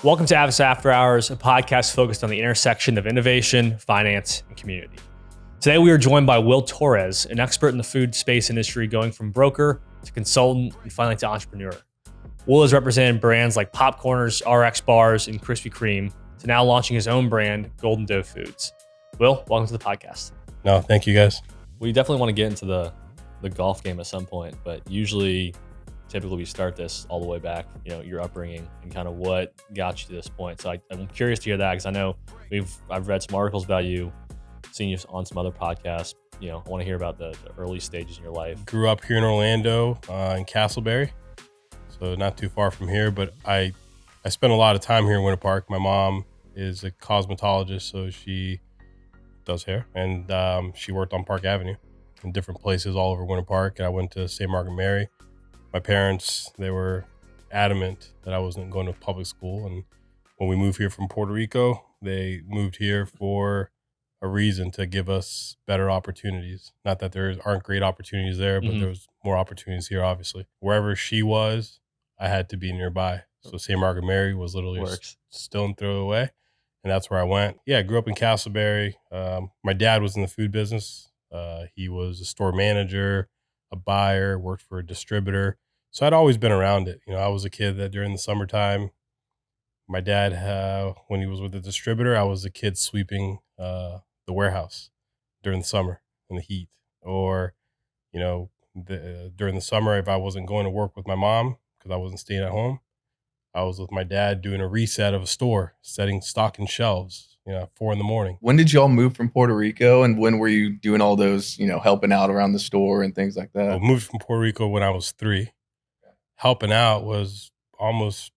Welcome to Advus After Hours, a podcast focused on the intersection of innovation, finance, and community. Today, we are joined by Will Torres, an expert in the food space industry, going from broker to consultant and finally to entrepreneur. Will has represented brands like Popcorners, RX Bars, and Krispy Kreme to now launching his own brand, Golden Dough Foods. Will, welcome to the podcast. No, thank you guys. We definitely want to get into the golf game at some point, but typically we start this all the way back, your upbringing and kind of what got you to this point. So I'm curious to hear that because I know I've read some articles about you, seen you on some other podcasts. I want to hear about the early stages in your life. Grew up here in Orlando, in Castleberry, so not too far from here, but I spent a lot of time here in Winter Park. My mom is a cosmetologist, so she does hair, and she worked on Park Avenue in different places all over Winter Park, and I went to St. Margaret Mary. My parents, they were adamant that I wasn't going to public school. And when we moved here from Puerto Rico, they moved here for a reason, to give us better opportunities. Not that there aren't great opportunities there, but there was more opportunities here, obviously. Wherever she was, I had to be nearby. So St. Margaret Mary was literally stone throw away. And that's where I went. Yeah, I grew up in Castleberry. My dad was in the food business. He was a store manager, a buyer, worked for a distributor. So I'd always been around it. I was a kid that during the summertime, my dad, when he was with the distributor, I was a kid sweeping the warehouse during the summer in the heat. Or, during the summer, if I wasn't going to work with my mom because I wasn't staying at home, I was with my dad doing a reset of a store, stocking shelves, at 4 a.m. When did y'all move from Puerto Rico, and when were you doing all those, helping out around the store and things like that? I moved from Puerto Rico when I was 3. Helping out was almost,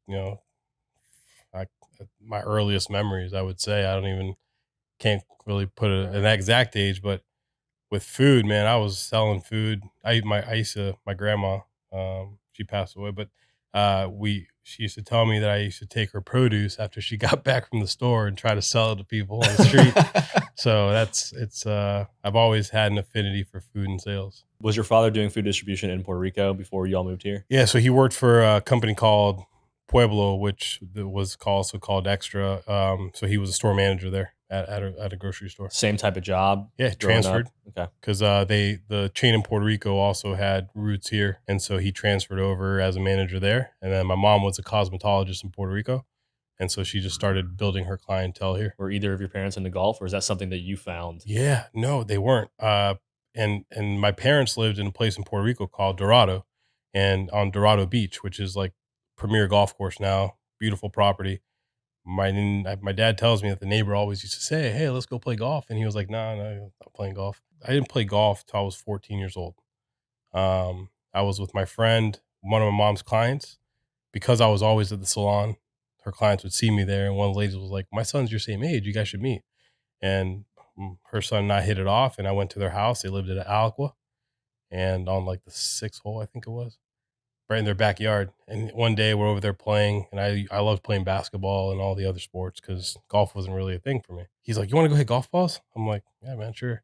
my earliest memories, I would say. Can't really put an exact age, but with food, man, I was selling food. My grandma, she passed away, but she used to tell me that I used to take her produce after she got back from the store and try to sell it to people on the street. So I've always had an affinity for food and sales. Was your father doing food distribution in Puerto Rico before y'all moved here? Yeah, so he worked for a company called Pueblo, which was also called Extra. So he was a store manager there at a grocery store. Same type of job? Yeah, transferred. Okay. Because the chain in Puerto Rico also had roots here, and so he transferred over as a manager there. And then my mom was a cosmetologist in Puerto Rico, and so she just started building her clientele here. Were either of your parents into golf, or is that something that you found? Yeah, no, they weren't. And my parents lived in a place in Puerto Rico called Dorado, and on Dorado Beach, which is like premier golf course now, beautiful property. My dad tells me that the neighbor always used to say, "Hey, let's go play golf," and he was like, "No, I'm not playing golf." I didn't play golf till I was 14 years old. I was with my friend, one of my mom's clients, because I was always at the salon. Her clients would see me there, and one of the ladies was like, "My son's your same age. You guys should meet." And her son and I hit it off, and I went to their house. They lived at Alaqua, and on like the 6th hole, I think it was, right in their backyard. And one day we're over there playing, and I loved playing basketball and all the other sports because golf wasn't really a thing for me. He's like, "You want to go hit golf balls?" I'm like, "Yeah, man, sure."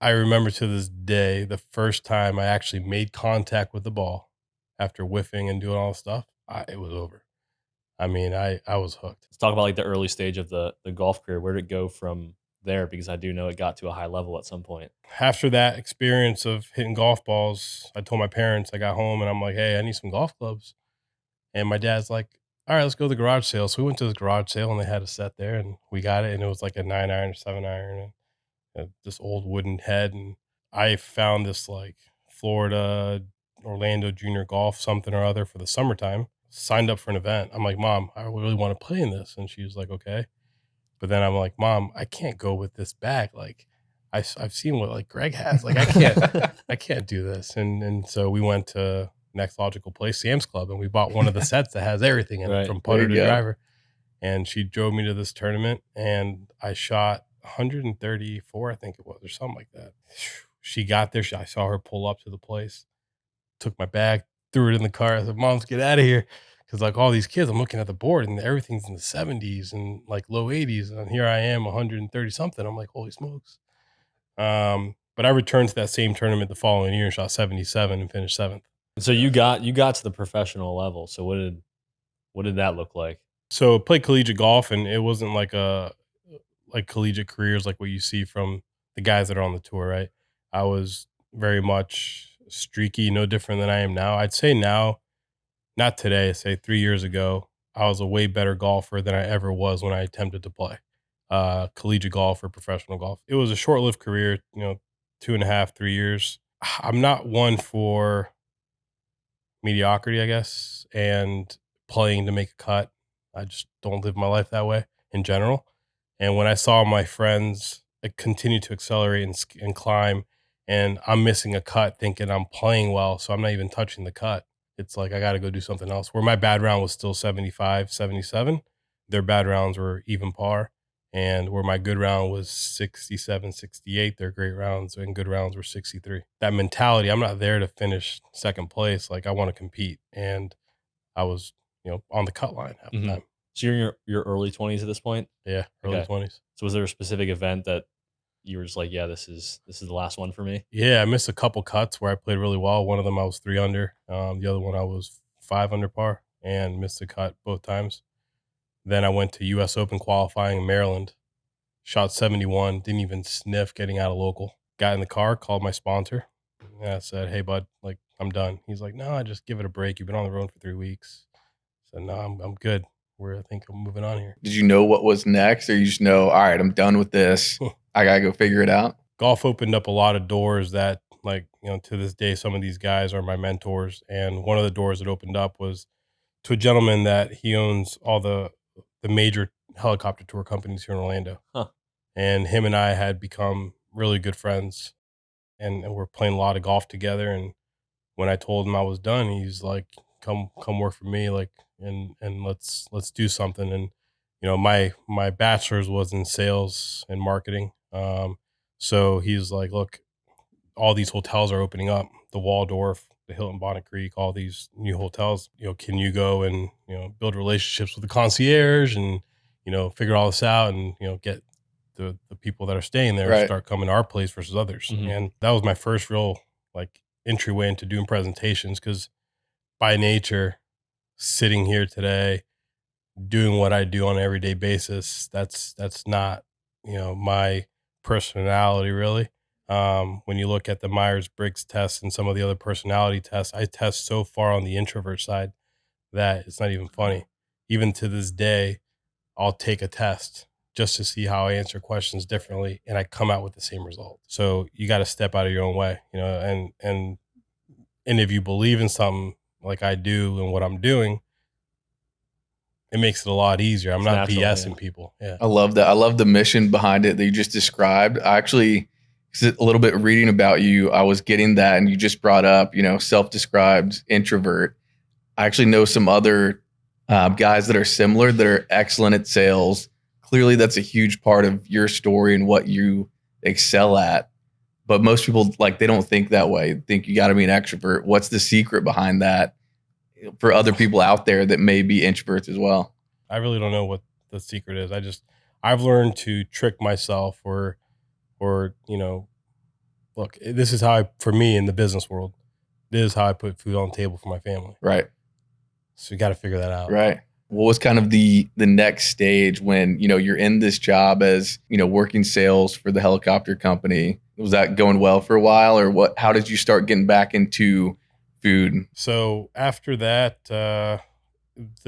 I remember to this day, the first time I actually made contact with the ball after whiffing and doing all this stuff, it was over. I mean, I was hooked. Let's talk about like the early stage of the golf career. Where did it go from there? Because I do know it got to a high level at some point. After that experience of hitting golf balls, I told my parents, I got home and I'm like, "Hey, I need some golf clubs." And my dad's like, "All right, let's go to the garage sale." So we went to the garage sale and they had a set there and we got it. And it was like a 9-iron or 7-iron and this old wooden head. And I found this like Florida, Orlando junior golf, something or other for the summertime. Signed up for an event. I'm like, "Mom, I really want to play in this." And she was like, "Okay." But then I'm like, "Mom, I can't go with this bag. Like I've seen what like Greg has. Like I can't do this." And so we went to next logical place, Sam's Club, and we bought one of the sets that has everything in it, from putter to driver. And she drove me to this tournament and I shot 134, I think it was, or something like that. She got there. I saw her pull up to the place, took my bag, threw it in the car. I said, "Mom, let's get out of here." Because like all these kids, I'm looking at the board and everything's in the 70s and like low 80s. And here I am, 130 something. I'm like, holy smokes. But I returned to that same tournament the following year and shot 77 and finished 7th. So you got to the professional level. So what did that look like? So I played collegiate golf, and it wasn't like collegiate careers like what you see from the guys that are on the tour, right? I was very much streaky, no different than I am now. I'd say now, not today, say 3 years ago, I was a way better golfer than I ever was when I attempted to play collegiate golf or professional golf. It was a short-lived career, 2.5, 3 years. I'm not one for mediocrity, I guess, and playing to make a cut. I just don't live my life that way in general. And when I saw my friends continue to accelerate and climb, and I'm missing a cut thinking I'm playing well, so I'm not even touching the cut. It's like I got to go do something else. Where my bad round was still 75, 77, their bad rounds were even par. And where my good round was 67, 68, their great rounds and good rounds were 63. That mentality, I'm not there to finish second place. Like I want to compete. And I was, on the cut line half the time. So you're in your early 20s at this point? Yeah, early 20s. So was there a specific event that you were just like, yeah, this is the last one for me? Yeah, I missed a couple cuts where I played really well. One of them I was 3 under. The other one I was 5 under par and missed a cut both times. Then I went to U.S. Open qualifying in Maryland, shot 71, didn't even sniff getting out of local. Got in the car, called my sponsor, and I said, "Hey, bud, like I'm done." He's like, "No, just give it a break. You've been on the road for 3 weeks." I said, "No, I'm good. I think I'm moving on here." Did you know what was next, or you just know, all right, I'm done with this. I gotta go figure it out? Golf opened up a lot of doors that, to this day, some of these guys are my mentors. And one of the doors that opened up was to a gentleman that he owns all the major helicopter tour companies here in Orlando. Huh. And him and I had become really good friends, and we're playing a lot of golf together. And when I told him I was done, he's like, come work for me, like, and let's do something. And my bachelor's was in sales and marketing. So he's like, look, all these hotels are opening up, the Waldorf, the Hilton Bonnet Creek, all these new hotels. Can you go and build relationships with the concierge and figure all this out and get the people that are staying there Right. start coming to our place versus others. And that was my first real entryway into doing presentations, because by nature, sitting here today doing what I do on an everyday basis, that's not my personality really. When you look at the Myers-Briggs test and some of the other personality tests, I test so far on the introvert side that it's not even funny. Even to this day, I'll take a test just to see how I answer questions differently, and I come out with the same result. So you got to step out of your own way, and if you believe in something like I do and what I'm doing, it makes it a lot easier. I'm not BSing people. Yeah. I love that. I love the mission behind it that you just described. I actually, a little bit reading about you, I was getting that, and you just brought up, self-described introvert. I actually know some other guys that are similar, that are excellent at sales. Clearly, that's a huge part of your story and what you excel at. But most people, they don't think that way. They think you got to be an extrovert. What's the secret behind that for other people out there that may be introverts as well? I really don't know what the secret is. I've learned to trick myself or look, this is how for me in the business world, this is how I put food on the table for my family. Right. So you got to figure that out. Right. What was kind of the next stage when, you're in this job as, working sales for the helicopter company? Was that going well for a while, or how did you start getting back into food? So after that, the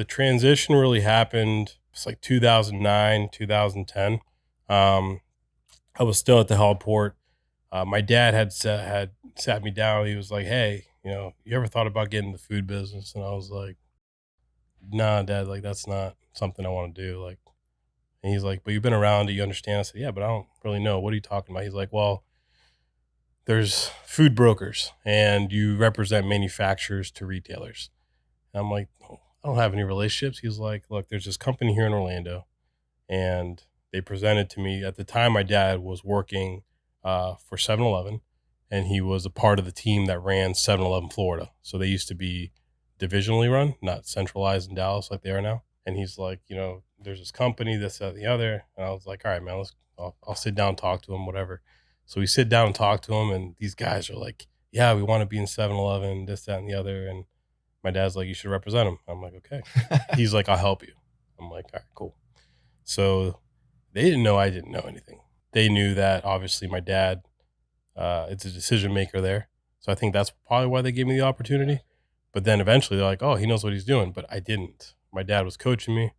transition really happened. It's like 2009, 2010. I was still at the heliport. My dad had sat me down. He was like, "Hey, you ever thought about getting in the food business?" And I was like, "Nah, Dad, that's not something I want to do." And he's like, "But you've been around it, you understand." I said, "Yeah, but I don't really know. What are you talking about?" He's like, "Well, there's food brokers, and you represent manufacturers to retailers." And I'm like, "Oh, I don't have any relationships." He's like, "Look, there's this company here in Orlando, and they presented to me." At the time, my dad was working for 7-Eleven, and he was a part of the team that ran 7-Eleven Florida. So they used to be divisionally run, not centralized in Dallas like they are now. And he's like, there's this company, this, that, and the other. And I was like, all right, man, I'll sit down and talk to him, whatever. So we sit down and talk to him, and these guys are like, yeah, we want to be in 7-Eleven, this, that, and the other. And my dad's like, you should represent him. I'm like, okay. He's like, I'll help you. I'm like, all right, cool. So they didn't know I didn't know anything. They knew that obviously my dad, it's a decision maker there. So I think that's probably why they gave me the opportunity. But then eventually they're like, oh, he knows what he's doing. But I didn't. My dad was coaching me.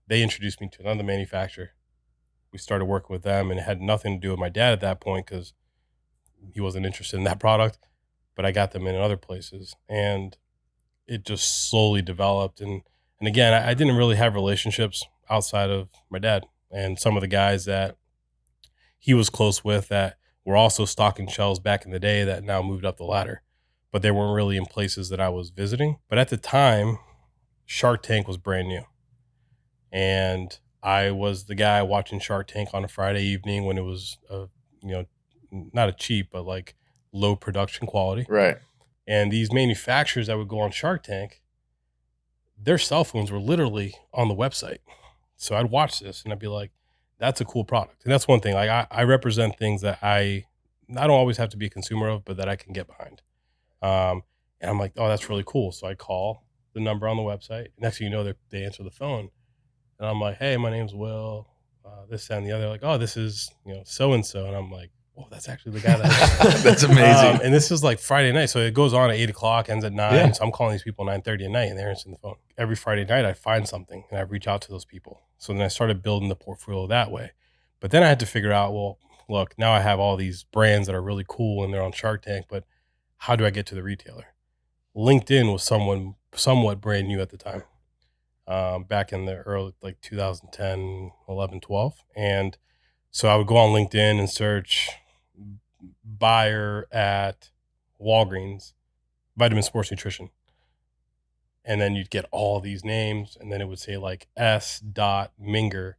They introduced me to another manufacturer. We started working with them, and it had nothing to do with my dad at that point because he wasn't interested in that product. But I got them in other places, and it just slowly developed. And again, I didn't really have relationships outside of my dad and some of the guys that he was close with that were also stocking shelves back in the day that now moved up the ladder, but they weren't really in places that I was visiting. But at the time, Shark Tank was brand new. And I was the guy watching Shark Tank on a Friday evening when it was, not a cheap, but like low production quality. Right. And these manufacturers that would go on Shark Tank, their cell phones were literally on the website. So I'd watch this and I'd be like, that's a cool product. And that's one thing. Like I represent things that I don't always have to be a consumer of, but that I can get behind. And I'm like, oh, that's really cool. So I call the number on the website. Next thing you know, they answer the phone. And I'm like, hey, my name's Will, this and the other. Like, oh, this is, so-and-so. And I'm like, oh, that's actually the guy that That's amazing. and this is like Friday night. So it goes on at 8 o'clock, ends at 9. Yeah. So I'm calling these people 9:30 at night and they're answering the phone. Every Friday night, I find something and I reach out to those people. So then I started building the portfolio that way. But then I had to figure out, well, look, now I have all these brands that are really cool and they're on Shark Tank, but how do I get to the retailer? LinkedIn was somewhat brand new at the time. Back in the early, like 2010, 11, 12. And so I would go on LinkedIn and search buyer at Walgreens, vitamin sports nutrition. And then you'd get all these names and then it would say like S. Minger.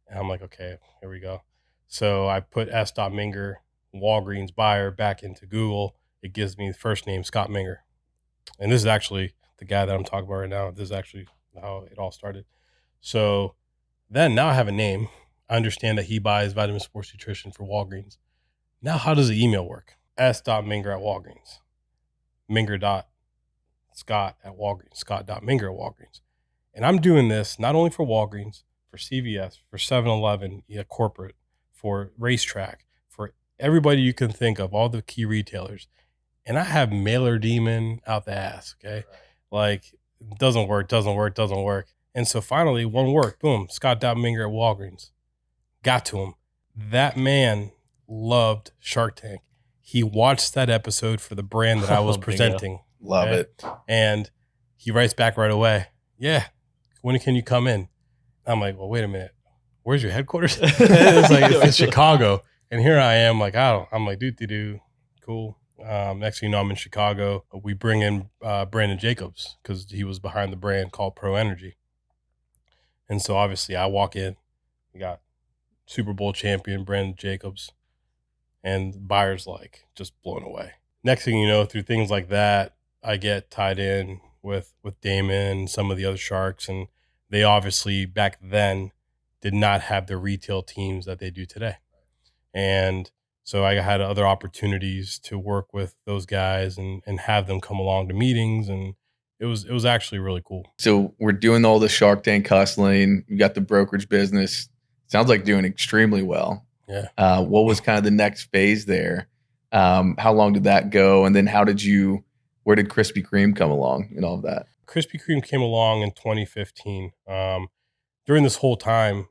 And I'm like, okay, here we go. So I put S. Minger, Walgreens buyer back into Google. It gives me the first name, Scott Minger. And this is actually the guy that I'm talking about right now. This is actually how it all started. So then now I have a name. I understand that he buys vitamin sports nutrition for Walgreens. Now, how does the email work? S.Minger at Walgreens. Minger.Scott at Walgreens. Scott.Minger at Walgreens. And I'm doing this not only for Walgreens, for CVS, for 7-Eleven, corporate, for Racetrack, for everybody you can think of, all the key retailers. And I have mailer demon out the ass, okay? Right. Like, doesn't work. And so finally, one worked. Boom, Scott.Minger at Walgreens. Got to him. That man loved Shark Tank. He watched that episode for the brand that I was presenting. Love it. And he writes back right away, yeah, when can you come in? I'm like, well, wait a minute. Where's your headquarters? It's in Chicago. And here I am, like, I'm like, doo-doo-doo. Cool. Next thing you know, I'm in Chicago. We bring in Brandon Jacobs because he was behind the brand called Pro Energy. And so obviously I walk in, we got Super Bowl champion Brandon Jacobs, and buyers like just blown away. Next thing you know, through things like that, I get tied in with Damon and some of the other Sharks, and they obviously back then did not have the retail teams that they do today. And so I had other opportunities to work with those guys and have them come along to meetings, and it was actually really cool. So we're doing all the Shark Tank hustling. You got the brokerage business. Sounds like doing extremely well. Yeah. What was kind of the next phase there? How long did that go? And then where did Krispy Kreme come along and all of that? Krispy Kreme came along in 2015. During this whole time,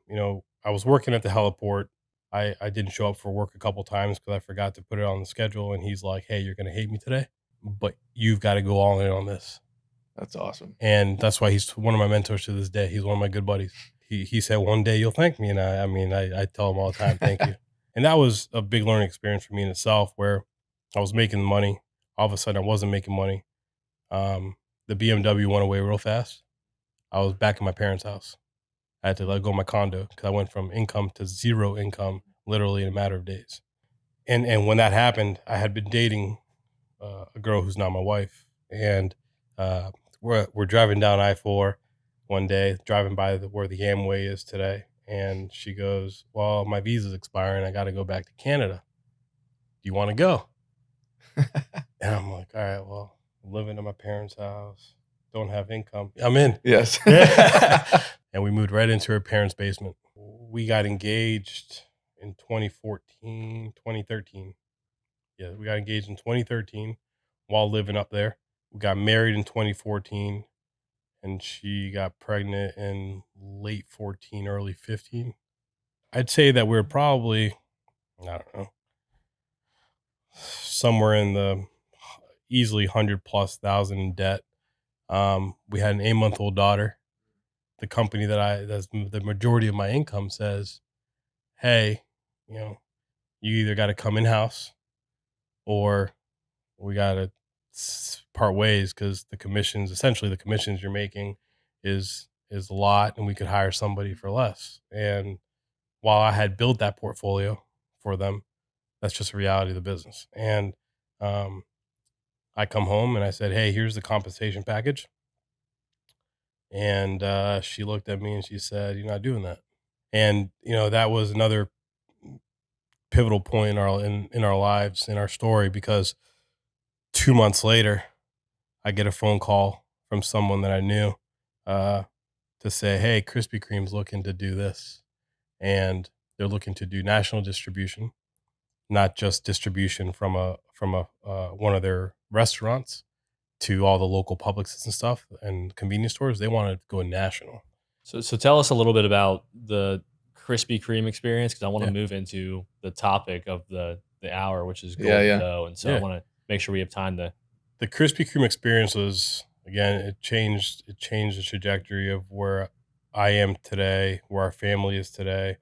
I was working at the heliport. I didn't show up for work a couple times because I forgot to put it on the schedule. And he's like, hey, you're going to hate me today, but you've got to go all in on this. That's awesome. And that's why he's one of my mentors to this day. He's one of my good buddies. He said, one day you'll thank me. And I tell him all the time, thank you. And that was a big learning experience for me in itself, where I was making money. All of a sudden I wasn't making money. The BMW went away real fast. I was back in my parents' house. I had to let go of my condo because I went from income to zero income literally in a matter of days. And when that happened, I had been dating a girl who's not my wife. And we're driving down I-4 one day, driving by where the Amway is today. And she goes, well, my visa's expiring. I got to go back to Canada. Do you want to go? And I'm like, all right, well, I'm living in my parents' house. don't have income. I'm in. Yes. And we moved right into her parents' basement. We got engaged in 2013. Yeah, we got engaged in 2013 while living up there. We got married in 2014, and she got pregnant in late 14, early 15. I'd say that we're probably, I don't know, somewhere in the easily 100,000+ in debt. We had an 8-month-old daughter. The company that's the majority of my income says, hey, you either got to come in house or we got to part ways, because the commissions you're making is a lot, and we could hire somebody for less. And while I had built that portfolio for them, that's just a reality of the business. And I come home and I said, hey, here's the compensation package. And she looked at me and she said, you're not doing that. And, that was another pivotal point in our lives, in our story, because 2 months later, I get a phone call from someone that I knew to say, hey, Krispy Kreme's looking to do this. And they're looking to do national distribution, not just distribution from one of their restaurants to all the local Publixes and stuff and convenience stores. They want to go national. So tell us a little bit about the Krispy Kreme experience, because I want to Yeah. move into the topic of the hour, which is Yeah, golden yeah. dough. And so I Yeah. want to make sure we have time to. The Krispy Kreme experience was, again, it changed the trajectory of where I am today, where our family is today,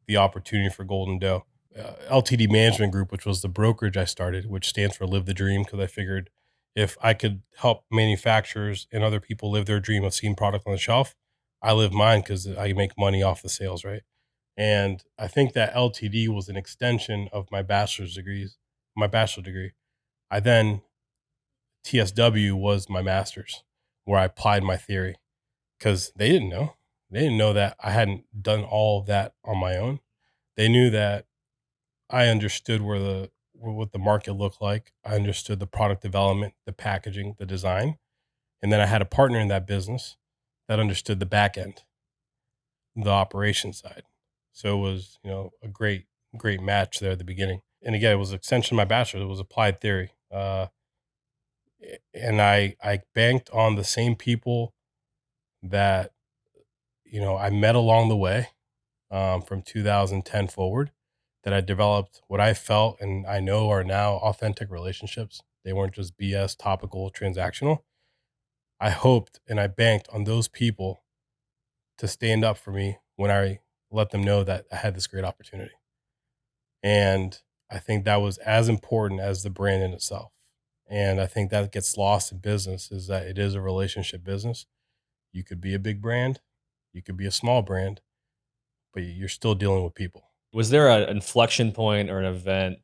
the opportunity for golden dough. LTD Management Group, which was the brokerage I started, which stands for Live the Dream, because I figured if I could help manufacturers and other people live their dream of seeing product on the shelf, I live mine, because I make money off the sales, right? And I think that LTD was an extension of my bachelor's degree. I then, TSW was my master's, where I applied my theory, because they didn't know. They didn't know that I hadn't done all of that on my own. They knew that I understood what the market looked like. I understood the product development, the packaging, the design. And then I had a partner in that business that understood the back end, the operation side. So it was, a great match there at the beginning. And again, it was an extension of my bachelor's. It was applied theory. And I banked on the same people that, I met along the way, from 2010 forward, that I developed what I felt and I know are now authentic relationships. They weren't just BS, topical, transactional. I hoped and I banked on those people to stand up for me when I let them know that I had this great opportunity. And I think that was as important as the brand in itself. And I think that gets lost in business, is that it is a relationship business. You could be a big brand, you could be a small brand, but you're still dealing with people. Was there an inflection point or an event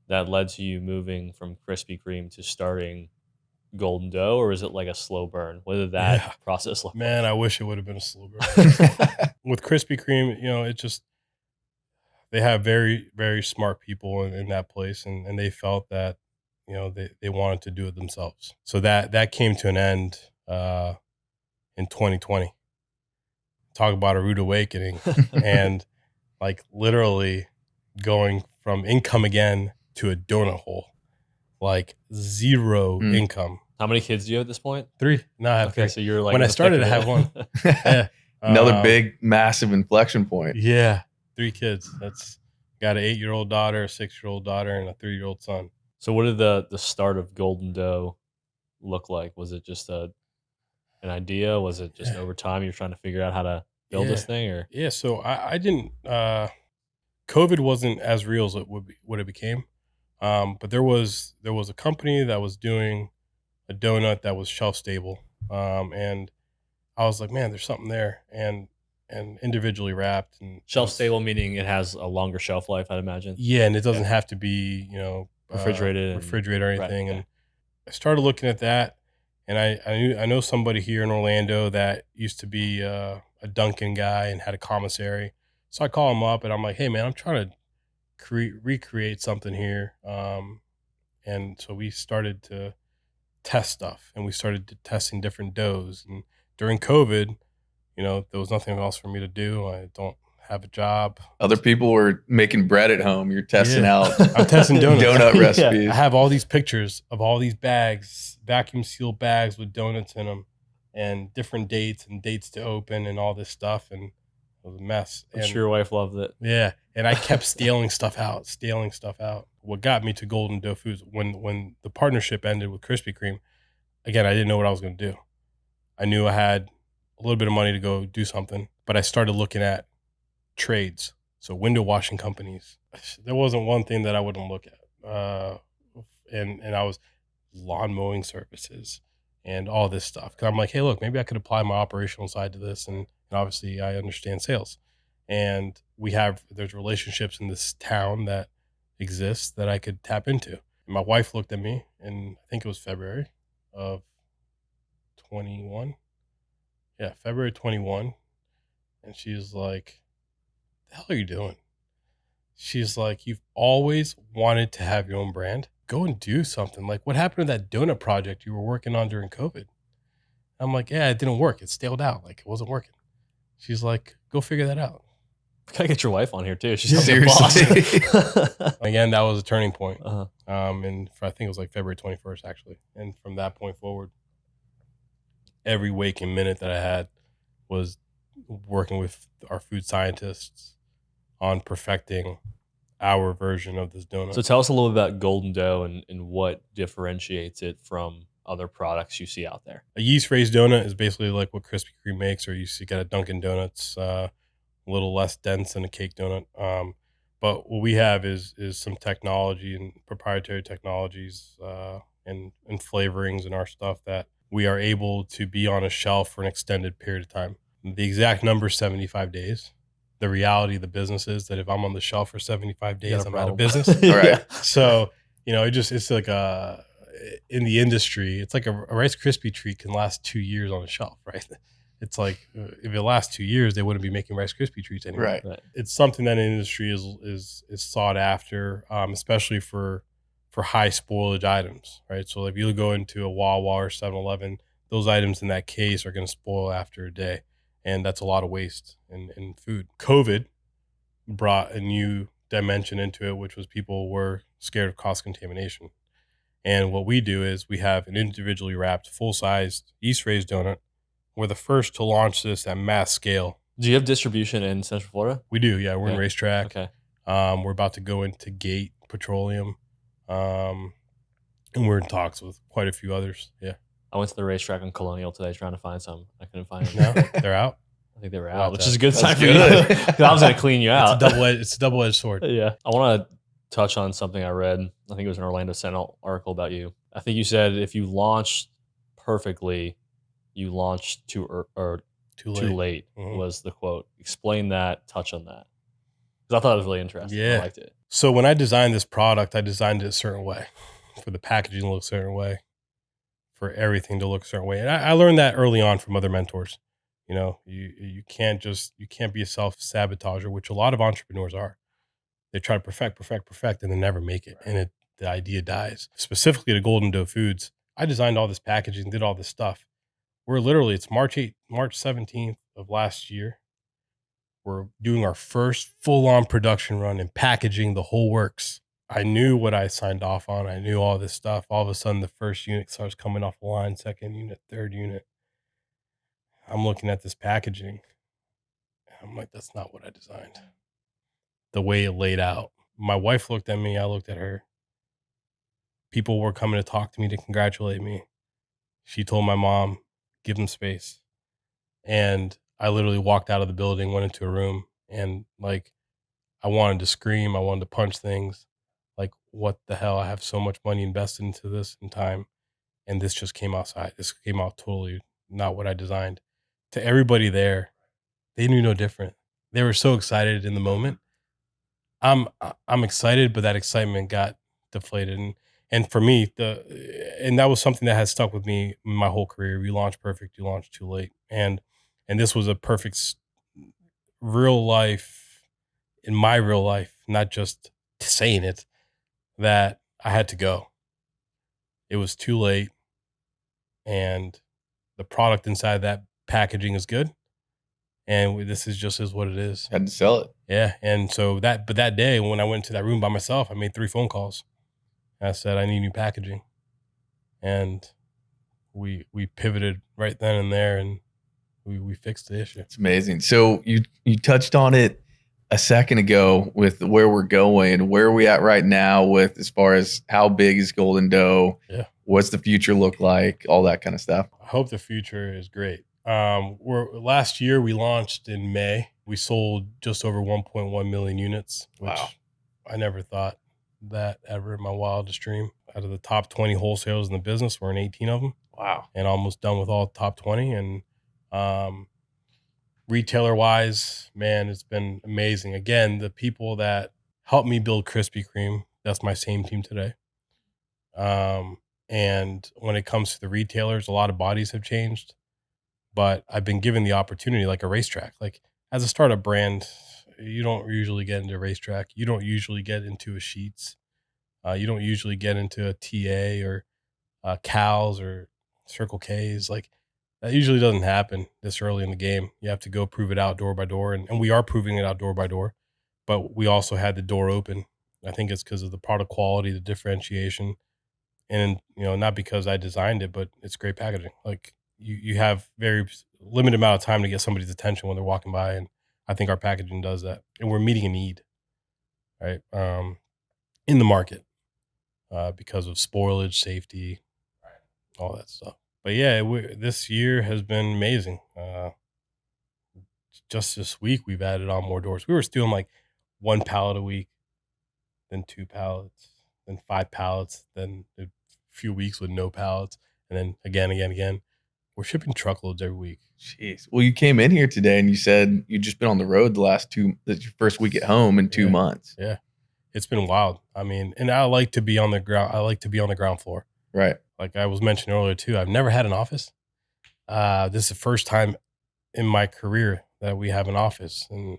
that led to you moving from Krispy Kreme to starting golden dough, or is it like a slow burn? What did that process look Man, like? I wish it would have been a slow burn. With Krispy Kreme, it just, they have very, very smart people in that place, and they felt that, they wanted to do it themselves. So that came to an end in 2020. Talk about a rude awakening. And like literally going from income again to a donut hole, like zero income. How many kids do you have at this point? 3. Now I have 3. So you're like, when in I the started, thick I of had it. 1. Yeah. Another big, massive inflection point. Yeah. 3 kids. That's got an 8-year-old daughter, a 6-year-old daughter, and a 3-year-old son. So what did the start of golden dough look like? Was it just an idea? Was it just over time you're trying to figure out how to build this thing? Or Yeah. So I didn't. COVID wasn't as real as what it became. But there was a company that was doing a donut that was shelf stable, and I was like, man, there's something there, and individually wrapped and shelf stable, meaning it has a longer shelf life, I'd imagine. Yeah, and it doesn't have to be Refrigerated or anything. Right, and I started looking at that, and I know somebody here in Orlando that used to be a Dunkin' guy and had a commissary. So I call him up and I'm like, hey man, I'm trying to recreate something here. And so we started to test stuff, and we started testing different doughs. And during COVID, there was nothing else for me to do. I don't have a job. Other people were making bread at home. You're testing out. I'm testing donuts. Donut recipes. I have all these pictures of all these bags, vacuum sealed bags with donuts in them, and different dates and dates to open and all this stuff. And it was a mess. I'm sure your wife loved it. Yeah. And I kept stealing stuff out. What got me to Golden Dough Foods, when the partnership ended with Krispy Kreme, again, I didn't know what I was going to do. I knew I had a little bit of money to go do something, but I started looking at trades. So window washing companies. There wasn't one thing that I wouldn't look at. And I was lawn mowing services and all this stuff. Cause I'm like, hey, look, maybe I could apply my operational side to this. And obviously I understand sales. And there's relationships in this town that exist that I could tap into. And my wife looked at me, and I think it was February of 21. Yeah, February 21. And she was like, the hell are you doing? She's like, you've always wanted to have your own brand. Go and do something. Like, what happened to that donut project you were working on during COVID? I'm like, yeah, it didn't work. It staled out. Like, it wasn't working. She's like, go figure that out. Gotta get your wife on here too. She's Seriously. the boss. Again, that was a turning point. Uh-huh. And I think it was like February 21st, actually. And from that point forward, every waking minute that I had was working with our food scientists on perfecting our version of this donut. So tell us a little bit about Golden Dough and what differentiates it from other products you see out there. A yeast raised donut is basically like what Krispy Kreme makes, or you see got a Dunkin' Donuts, a little less dense than a cake donut. But what we have is some technology and proprietary technologies and flavorings in our stuff that we are able to be on a shelf for an extended period of time. The exact number is 75 days. The reality of the business is that if I'm on the shelf for 75 days, I'm out of business. All right. So, it's like in the industry, it's like a Rice Krispie treat can last 2 years on a shelf, right? It's like if it lasts 2 years, they wouldn't be making Rice Krispie treats anymore. Right. It's something that in the industry is sought after, especially for high spoilage items, right? So if you go into a Wawa or 7-Eleven, those items in that case are going to spoil after a day. And that's a lot of waste in food. COVID brought a new dimension into it, which was people were scared of cross contamination. And what we do is we have an individually wrapped, full-sized yeast-raised donut. We're the first to launch this at mass scale. Do you have distribution in Central Florida? We do, yeah. We're in Racetrack. Okay. We're about to go into Gate Petroleum. And we're in talks with quite a few others. Yeah. I went to the Racetrack on Colonial today trying to find some. I couldn't find them. No, they're out. I think they were Wow, out, which is a good that's sign for good. you. 'Cause I was going to clean you out. It's a double-edged sword. Yeah. I want to touch on something I read. I think it was an Orlando Sentinel article about you. I think you said if you launched perfectly, you launched too late Mhm. was the quote. Explain that, touch on that. Because I thought it was really interesting. Yeah. I liked it. So when I designed this product, I designed it a certain way for the packaging to look a certain way, for everything to look a certain way. And I learned that early on from other mentors. You can't be a self-sabotager, which a lot of entrepreneurs are. They try to perfect, and they never make it. And the idea dies. Specifically to Golden Dough Foods, I designed all this packaging, did all this stuff. It's March 17th of last year. We're doing our first full-on production run and packaging the whole works. I knew what I signed off on. I knew all this stuff. All of a sudden, the first unit starts coming off the line, second unit, third unit. I'm looking at this packaging. I'm like, that's not what I designed. The way it laid out. My wife looked at me. I looked at her. People were coming to talk to me to congratulate me. She told my mom, give them space. And I literally walked out of the building, went into a room, and I wanted to scream. I wanted to punch things. Like, what the hell? I have so much money invested into this and time, and this just came outside. This came out totally not what I designed. To everybody there, they knew no different. They were so excited in the moment. I'm excited, but that excitement got deflated. And for me, and that was something that has stuck with me my whole career. You launch perfect, you launch too late. And this was a perfect real life, in my real life, not just saying it, that I had to go. It was too late. and the product inside that packaging is good. And this is just is what it is. Had to sell it. Yeah. And so that day when I went to that room by myself, I made 3 phone calls. I said, I need new packaging. And we pivoted right then and there, and we fixed the issue. It's amazing. So you touched on it a second ago with where we're going. Where are we at right now with as far as how big is Golden Dough? Yeah. What's the future look like? All that kind of stuff. I hope the future is great. Last year we launched in May. We sold just over 1.1 million units, which Wow. I never thought that ever in my wildest dream. Out of the top 20 wholesalers in the business, we're in 18 of them. Wow. And almost done with all the top 20. And retailer wise, man, it's been amazing. Again, the people that helped me build Krispy Kreme, that's my same team today. And when it comes to the retailers, a lot of bodies have changed, but I've been given the opportunity like a racetrack. Like as a startup brand, you don't usually get into a racetrack. You don't usually get into a Sheetz. You don't usually get into a TA or Cal's or Circle K's. Like that usually doesn't happen this early in the game. You have to go prove it out door by door. And we are proving it out door by door, but we also had the door open. I think it's because of the product quality, the differentiation, and not because I designed it, but it's great packaging. Like you have very limited amount of time to get somebody's attention when they're walking by, and I think our packaging does that, and we're meeting a need, right? In the market, because of spoilage, safety, all that stuff. But yeah, this year has been amazing. Just this week, we've added on more doors. We were doing like 1 pallet a week, then 2 pallets, then 5 pallets, then a few weeks with no pallets, and then again. We're shipping truckloads every week. Jeez. Well, you came in here today and you said you've just been on the road that's your first week at home in 2 months. Yeah. It's been wild. I mean, and I like to be on the ground. I like to be on the ground floor. Right. Like I was mentioning earlier too, I've never had an office. This is the first time in my career that we have an office, and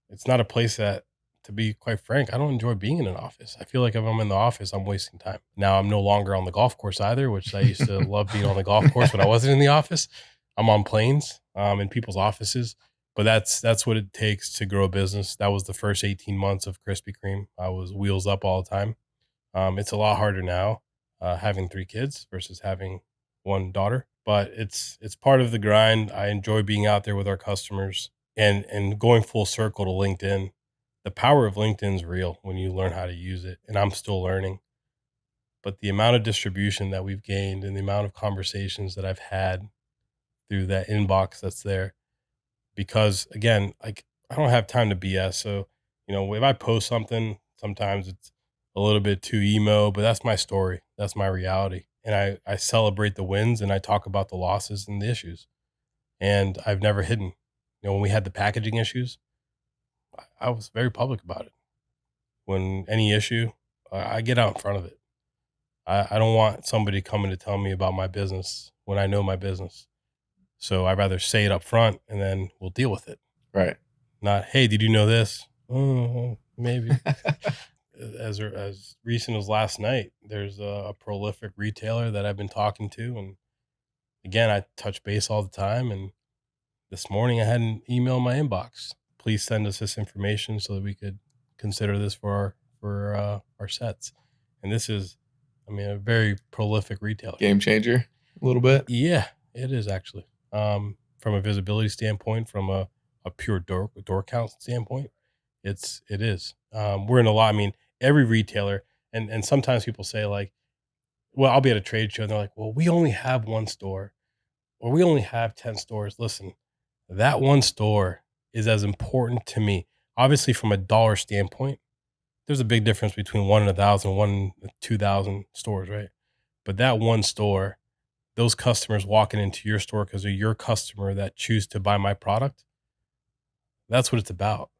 it's not a place that, to be quite frank, I don't enjoy being in an office. I feel like if I'm in the office, I'm wasting time. Now I'm no longer on the golf course either, which I used to love being on the golf course when I wasn't in the office. I'm on planes, in people's offices, but that's what it takes to grow a business. That was the first 18 months of Krispy Kreme. I was wheels up all the time. It's a lot harder now, having 3 kids versus having 1 daughter, but it's part of the grind. I enjoy being out there with our customers and going full circle to LinkedIn. The power of LinkedIn is real when you learn how to use it, and I'm still learning. But the amount of distribution that we've gained and the amount of conversations that I've had through that inbox that's there, because again, like I don't have time to BS. So, if I post something, sometimes it's a little bit too emo, but that's my story. That's my reality. And I celebrate the wins and I talk about the losses and the issues. And I've never hidden. When we had the packaging issues, I was very public about it. When any issue, I get out in front of it. I don't want somebody coming to tell me about my business when I know my business. So I'd rather say it up front and then we'll deal with it. Right. Not, hey, did you know this? Oh, maybe. As recent as last night, there's a prolific retailer that I've been talking to. And again, I touch base all the time. And this morning I had an email in my inbox. Please send us this information so that we could consider this for our sets. And this is, a very prolific retailer. Game changer a little bit. Yeah, it is actually. From a visibility standpoint, from a pure door count standpoint, it is. We're in a lot. Every retailer, and sometimes people say like, well, I'll be at a trade show and they're like, well, we only have 1 store or we only have 10 stores. Listen, that 1 store is as important to me. Obviously, from a dollar standpoint, there's a big difference between 1 and 1,000, 1 and 2,000 stores, right? But that 1 store, those customers walking into your store because they're your customer that choose to buy my product, that's what it's about.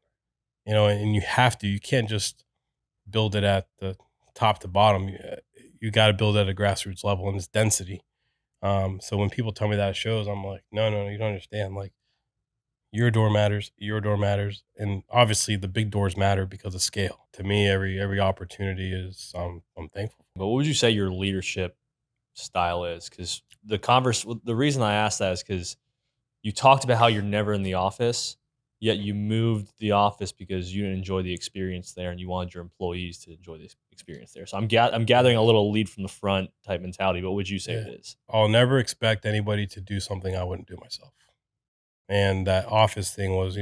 And you can't just build it at the top to bottom. You got to build at a grassroots level, and it's density. So when people tell me that at shows, I'm like, no, you don't understand. Like, your door matters, and obviously the big doors matter because of scale. To me, every opportunity is I'm thankful. But what would you say your leadership style is, because the reason I asked that is because you talked about how you're never in the office, yet you moved the office because you didn't enjoy the experience there and you wanted your employees to enjoy the experience there. So I'm gathering a little lead from the front type mentality. But what would you say it is? I'll never expect anybody to do something I wouldn't do myself. And that office thing was,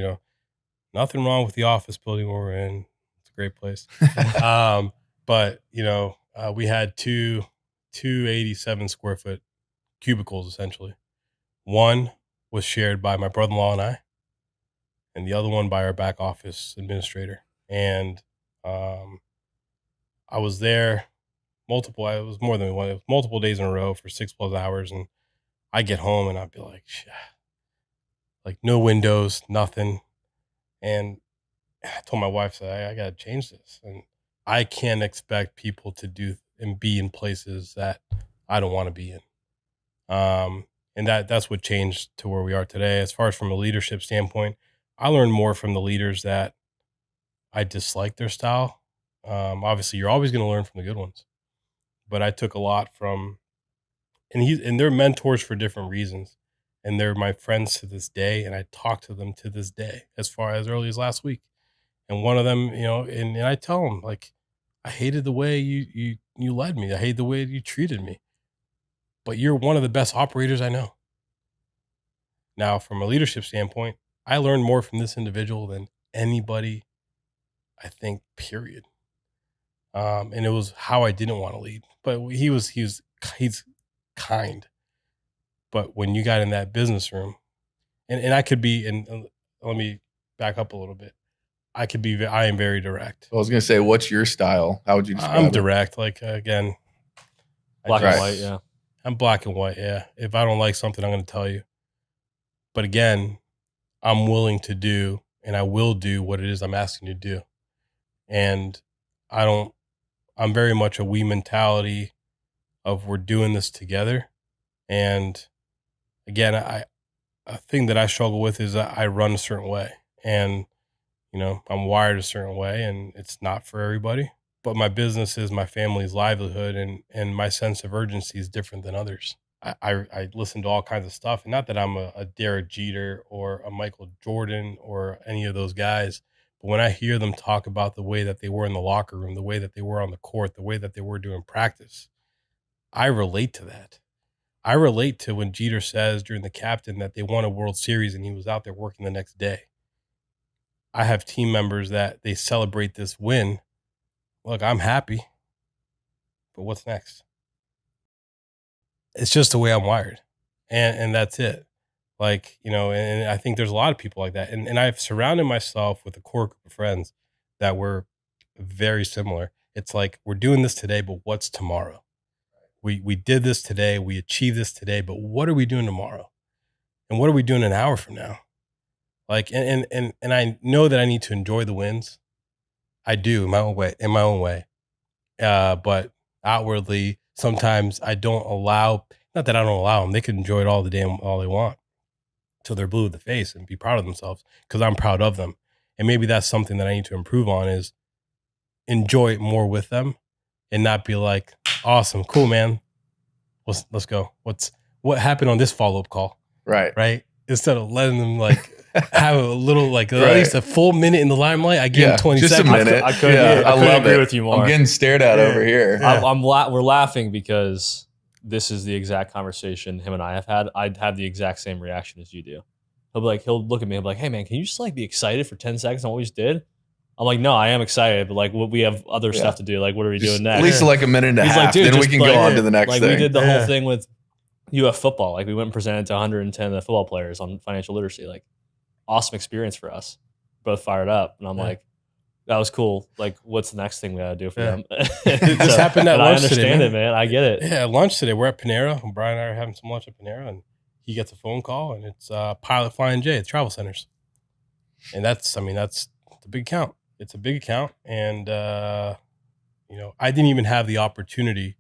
nothing wrong with the office building we're in. It's a great place. But we had two 87 square foot cubicles essentially. One was shared by my brother-in-law and I, and the other one by our back office administrator. And I was there it was more than one, it was multiple days in a row for 6+ hours. And I get home and I'd be like, no windows, nothing. And I told my wife, I got to change this. And I can't expect people to do and be in places that I don't want to be in. And that's what changed to where we are today. As far as from a leadership standpoint, I learned more from the leaders that I dislike their style. Obviously, you're always going to learn from the good ones, but I took a lot from, and they're mentors for different reasons, and they're my friends to this day, and I talk to them to this day, as far as early as last week. And one of them, and I tell them, like, I hated the way you led me. I hate the way you treated me, but you're one of the best operators I know. Now, from a leadership standpoint, I learned more from this individual than anybody, I think, period. And it was how I didn't want to lead, but he's kind. But when you got in that business room, and I could be, and let me back up a little bit. I am very direct. I was going to say, what's your style? How would you describe it? I'm direct. Like, again, Black and white. Yeah. I'm black and white. Yeah. If I don't like something, I'm going to tell you. But again, I'm willing to do, and I will do what it is I'm asking you to do. And I'm very much a we mentality of we're doing this together. And again, a thing that I struggle with is that I run a certain way, and, I'm wired a certain way, and it's not for everybody, but my business is my family's livelihood, and my sense of urgency is different than others. I listen to all kinds of stuff, and not that I'm a Derek Jeter or a Michael Jordan or any of those guys, but when I hear them talk about the way that they were in the locker room, the way that they were on the court, the way that they were doing practice, I relate to that. I relate to when Jeter says during the captain that they won a World Series and he was out there working the next day. I have team members that they celebrate this win. Look, I'm happy, but what's next? It's just the way I'm wired, and that's it. Like, and I think there's a lot of people like that. And I've surrounded myself with a core group of friends that were very similar. It's like, we're doing this today, but what's tomorrow? We did this today, we achieved this today, but what are we doing tomorrow? And what are we doing an hour from now? Like, and I know that I need to enjoy the wins. I do in my own way. But outwardly, sometimes I don't allow, not that I don't allow them, they can enjoy it all they want till they're blue in the face and be proud of themselves, because I'm proud of them. And maybe that's something that I need to improve on, is enjoy it more with them and not be like, awesome, cool, man. Let's go. What happened on this follow-up call? Right. Instead of letting them have a little at least a full minute in the limelight. I give them 20 just seconds. a minute. I couldn't agree with you more. I'm getting stared at over here. We're laughing because this is the exact conversation him and I have had. I'd have the exact same reaction as you do. He'll look at me and be like, hey man, can you just be excited for 10 seconds on what we just did? I'm like, no, I am excited, but we have other stuff to do. What are we doing next? At least a minute and a half, then we can go on to the next thing. We did the whole thing with UF football. We went and presented to 110 of the football players on financial literacy. Awesome experience for us. Both fired up. And I'm like, that was cool. What's the next thing we got to do for them? This happened at lunch today. I understand it, man. I get it. Yeah, at lunch today. We're at Panera. And Brian and I are having some lunch at Panera, and he gets a phone call, and it's Pilot Flying J at Travel Centers. And that's a big account. It's a big account. And, I didn't even have the opportunity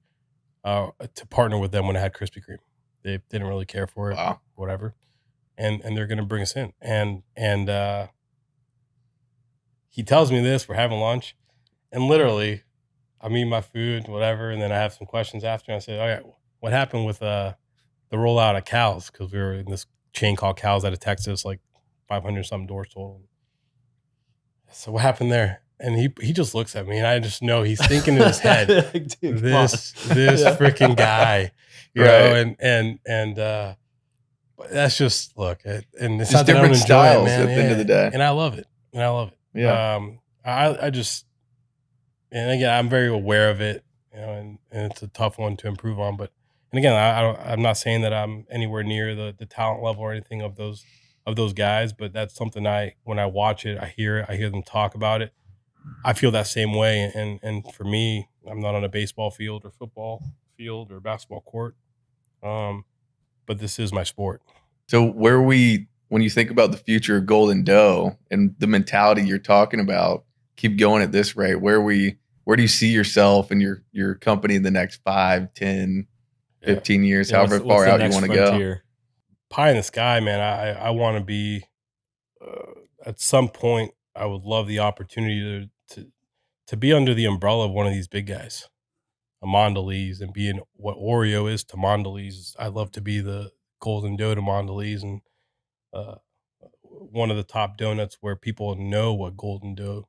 to partner with them when I had Krispy Kreme. They didn't really care for it, whatever. And they're going to bring us in. And he tells me this, we're having lunch, and literally I'm eating my food, whatever. And then I have some questions after, and I say, all right, what happened with the rollout of cows, because we were in this chain called Cows out of Texas, like 500 something doors total. So what happened there? And he just looks at me, and I just know he's thinking in his head, Dude, this Yeah. freaking guy, you Right. know, and but that's just look, and it's Just not that I don't different enjoy it, styles man. at the end of the day. And I love it, Yeah. I just, and again, I'm very aware of it, you know, and it's a tough one to improve on. But and again, I'm not saying that I'm anywhere near the talent level or anything of those guys, but that's something when I watch it, I hear them talk about it. I feel that same way, and for me, I'm not on a baseball field or football field or basketball court, but this is my sport. So when you think about the future of Golden Doe and the mentality you're talking about, keep going at this rate, where do you see yourself and your company in the next 5, 10, Yeah. 15 years, Yeah, however what's far the out you next want to go? frontier? Pie in the sky, man. I want to be. At some point, I would love the opportunity to be under the umbrella of one of these big guys, a Mondelez, and being what Oreo is to Mondelez. I'd love to be the Golden Doe to Mondelez, and uh, one of the top donuts where people know what Golden Doe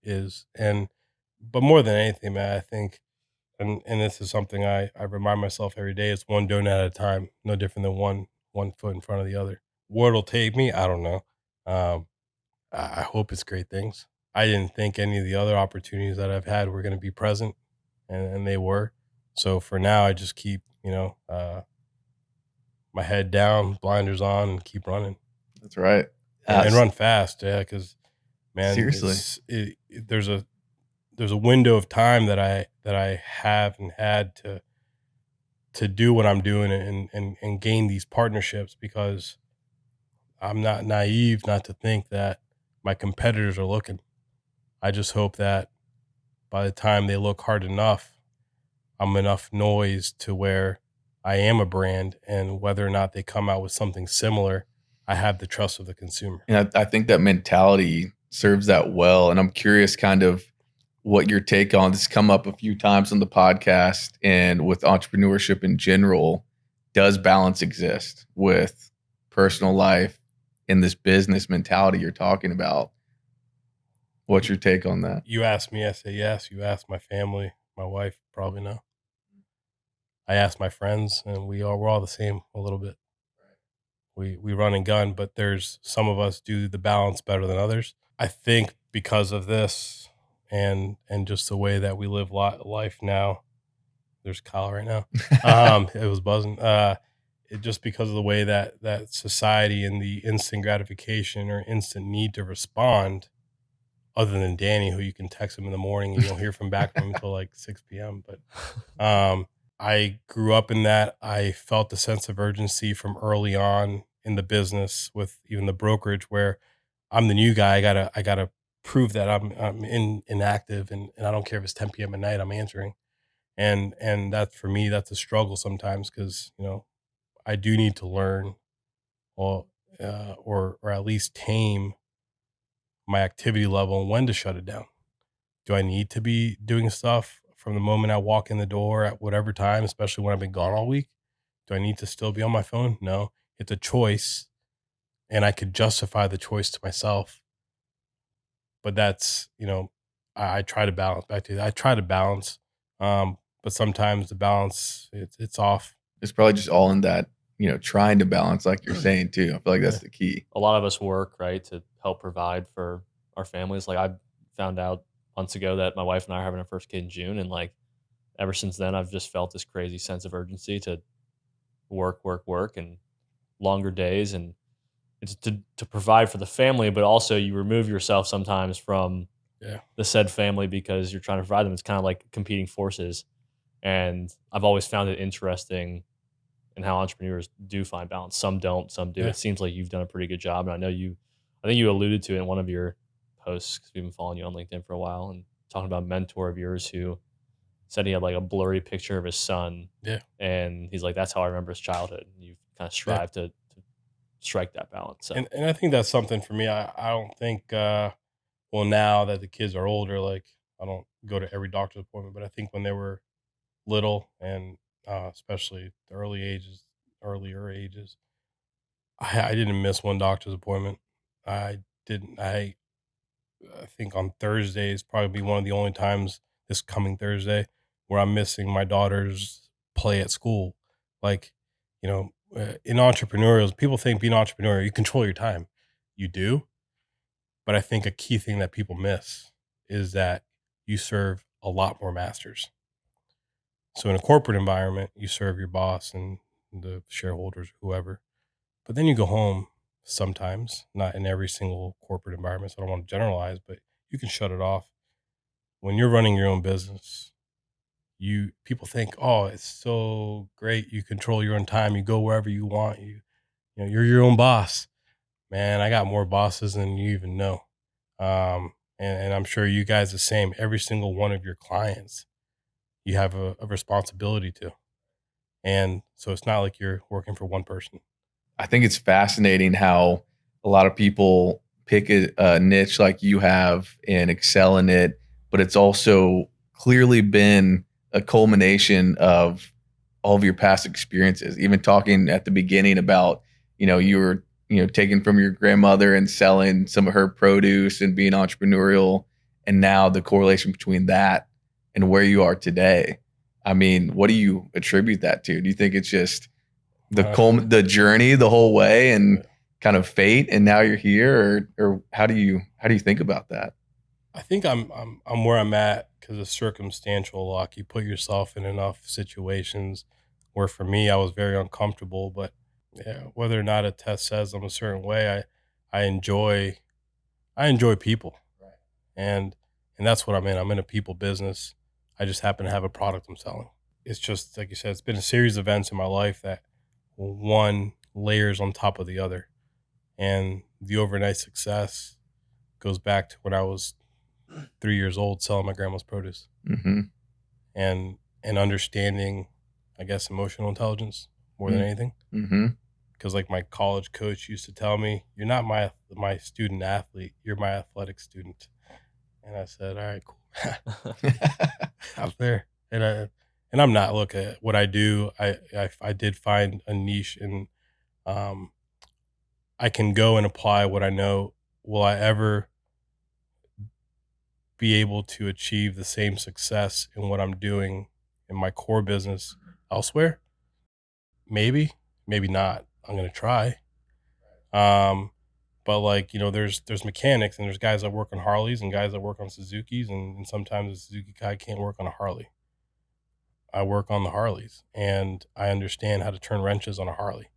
is. But more than anything, man, I think, and this is something I remind myself every day, it's one donut at a time, no different than one foot in front of the other. Where it'll take me, I don't know. Um, I hope it's great things. I didn't think any of the other opportunities that I've had were going to be present, and they were. So for now, I just keep, my head down, blinders on, and keep running, That's right. and run fast. Yeah, because man, Seriously. there's a window of time that I haven't had to do what I'm doing, and gain these partnerships, because I'm not naive not to think that my competitors are looking. I just hope that by the time they look hard enough, I'm enough noise to where I am a brand, and whether or not they come out with something similar, I have the trust of the consumer. And I think that mentality serves that well. And I'm curious kind of what your take on this come up a few times on the podcast and with entrepreneurship in general. Does balance exist with personal life in this business mentality you're talking about? What's your take on that? You ask me, I say yes. You ask my family, my wife, probably no. I ask my friends, and we're all the same a little bit. We run and gun, but there's some of us do the balance better than others. I think because of this, and just the way that we live life now. There's Kyle right now. It was buzzing. Just because of the way that society and the instant gratification or instant need to respond, other than Danny, who you can text him in the morning and you don't hear from back from him until like 6 p.m. But I grew up in that. I felt a sense of urgency from early on in the business, with even the brokerage, where I'm the new guy. I gotta prove that I'm inactive, and I don't care if it's 10 p.m. at night, I'm answering. And that, for me, that's a struggle sometimes, because I do need to learn, or at least tame my activity level, and when to shut it down. Do I need to be doing stuff from the moment I walk in the door at whatever time, especially when I've been gone all week? Do I need to still be on my phone? No, it's a choice, and I could justify the choice to myself. But that's, I try to balance. Back to that, I try to balance, but sometimes the balance, it's off. It's probably just all in that, trying to balance, like you're saying too. I feel like that's the key. A lot of us work, right, to help provide for our families. Like, I found out months ago that my wife and I are having our first kid in June, and like ever since then, I've just felt this crazy sense of urgency to work, and longer days, and it's to provide for the family, but also you remove yourself sometimes from Yeah. the said family because you're trying to provide them. It's kind of like competing forces, and I've always found it interesting in how entrepreneurs do find balance. Some don't, some do. Yeah. It seems like you've done a pretty good job, and I think you alluded to it in one of your posts, because we've been following you on LinkedIn for a while, and talking about a mentor of yours who said he had like a blurry picture of his son. Yeah. And he's like, that's how I remember his childhood. And you kind of strive to strike that balance. So And I think that's something for me. I don't think, well, now that the kids are older, like, I don't go to every doctor's appointment, but I think when they were little, and especially the earlier ages. I didn't miss one doctor's appointment. I didn't. I think on Thursdays probably be one of the only times this coming Thursday where I'm missing my daughter's play at school. Like, in entrepreneurial, people think being entrepreneurial, you control your time. You do. But I think a key thing that people miss is that you serve a lot more masters. So in a corporate environment, you serve your boss and the shareholders, whoever. But then you go home sometimes, not in every single corporate environment. So I don't want to generalize, but you can shut it off. When you're running your own business, people think, oh, it's so great. You control your own time. You go wherever you want. You're your own boss. Man, I got more bosses than you even know. And I'm sure you guys the same. Every single one of your clients, you have a responsibility to. And so it's not like you're working for one person. I think it's fascinating how a lot of people pick a niche like you have and excel in it, but it's also clearly been a culmination of all of your past experiences. Even talking at the beginning about, you were, taking from your grandmother and selling some of her produce and being entrepreneurial, and now the correlation between that and where you are today. I mean, what do you attribute that to? Do you think it's just the journey the whole way and kind of fate, and now you're here, or how do you think about that? I think I'm where I'm at because of circumstantial luck. You put yourself in enough situations where, for me, I was very uncomfortable. But yeah, whether or not a test says I'm a certain way, I enjoy people, right? And that's what I'm in. I'm in a people business. I just happen to have a product I'm selling. It's just like you said. It's been a series of events in my life that one layers on top of the other, and the overnight success goes back to when I was 3 years old selling my grandma's produce. Mm-hmm. and understanding, I guess, emotional intelligence more than anything. Mm-hmm. Because like my college coach used to tell me, you're not my student athlete, you're my athletic student. And I said, all right, cool. Out there. And I'm not. Look, at what I do, I did find a niche, and I can go and apply what I know. Will I ever be able to achieve the same success in what I'm doing in my core business elsewhere? Maybe not. I'm going to try. But there's mechanics, and there's guys that work on Harleys and guys that work on Suzukis, and sometimes a Suzuki guy can't work on a Harley. I work on the Harleys, and I understand how to turn wrenches on a Harley.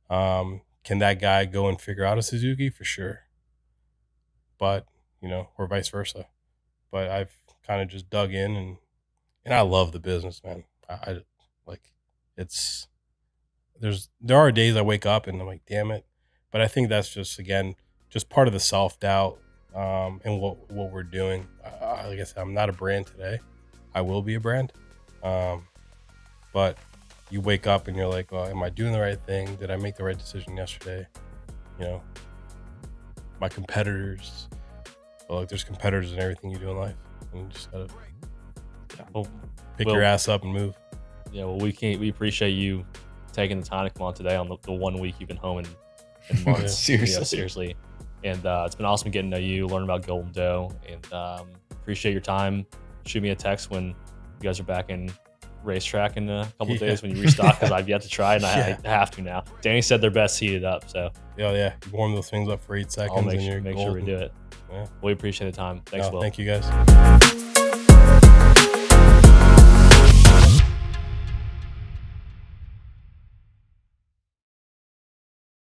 Can that guy go and figure out a Suzuki? For sure. But, or vice versa. But I've kind of just dug in, and I love the business, man. I like, there are days I wake up and I'm like, damn it. But I think that's just, again, just part of the self-doubt, and what we're doing. Like I said, I'm not a brand today. I will be a brand. But you wake up and you're like, well, am I doing the right thing? Did I make the right decision yesterday? My competitors, there's competitors in everything you do in life, and you just gotta pick your ass up and move. Yeah, well, we appreciate you taking the time to come on today on the 1 week you've been home in months. Seriously. And it's been awesome getting to know you, learn about Golden Dough, and appreciate your time. Shoot me a text when you guys are back in racetrack in a couple of days when you restock, because I've yet to try, and I have to now. Danny said they're best heated up, so yeah, you warm those things up for 8 seconds. I'll make sure we do it. Yeah. We appreciate the time. Thanks, Will. Thank you guys.